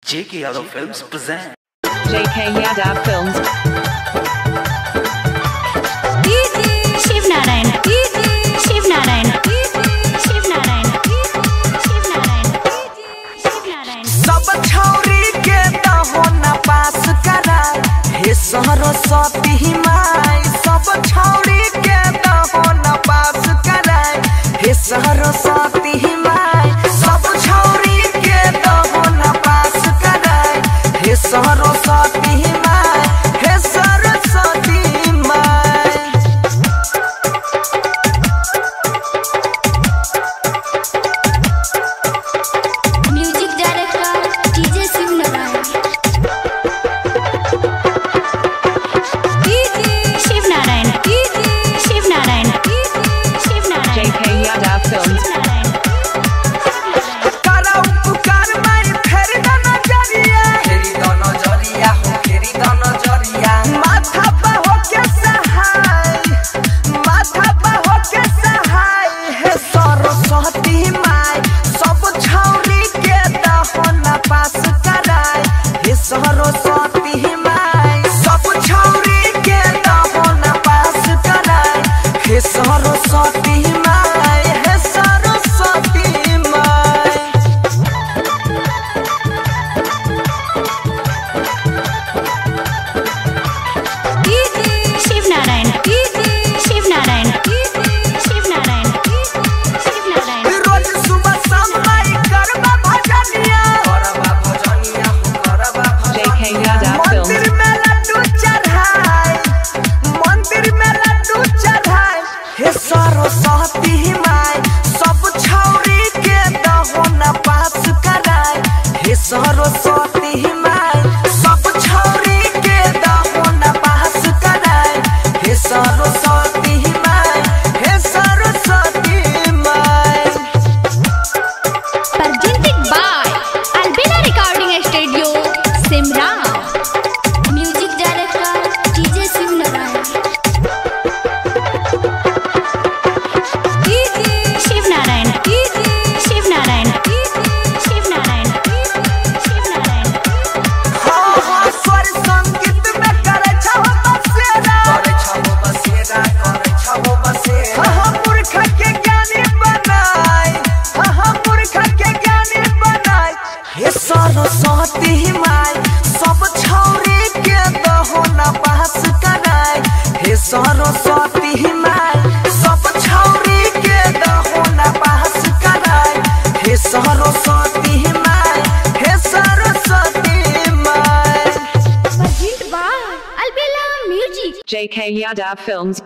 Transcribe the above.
JK Yadav Films present JK Yadav Films. Shiv Narayan Shiv Narayan Shiv Narayan Shiv Narayan Shiv Narayan सब छौरी के दहो न पास करा हे सरस्वती माई। सब छौरी के दहो न पास करा हे सरस्वती माई। सब छौरी के दहो न पास करा हे सरस्वती माई। हे सरस्वती माई। Music director DJ Shiv Narayan Shiv Narayan Shiv Narayan Shiv Narayan JK Yadav Films. करा उपकार माई फेरी द नजरिया। फेरी द नजरिया हो फेरी द नजरिया। माथा पे होके सहाय माथा पे होके सहाय हे सरस्वती माई। सब छौरी के दहो न पास कराय हे सरस्वती माई। सब छौरी के दहो न पास कराय हे सरस्वती माई। हे सरस्वती माई। शिव नारायण शिव नारायण शिव नारायण शिव नारायण रोज सुबह शाम माई करबा भजनिया। करबा भजनिया हो करबा JK Yadav Films. मंदिर में लड्डू चढ़ाए मंदिर में लड्डू चढ़ाए हे सरस्वती माई। सब छौरी के दहो न पास कराए हे सरस्वती माई। सब छौरी के दहो न पास कराए हे सरस्वती माई। हे सरस्वती माई। presented by Albina Recording Studio, Simra. Music director DJ Shiv Narayan. Shiv Narayan Shiv Narayan Shiv Narayan Shiv Narayan हाँ हाँ स्वर संगीत में करे छहो बसेरा। करे छहो बसेरा करे छहो बसेरा। हाँ मूर्ख के ज्ञानी बनाए हाँ मूर्ख के ज्ञानी बनाए हे सरस्वती माई। सब छौरी के दहो न पास कराए हे सरस्वती माई। सब छौरी के दहो न पास कराए हे सरस्वती माई। हे सरस्वती माई। presented by Albina Music. JK Yadav Films.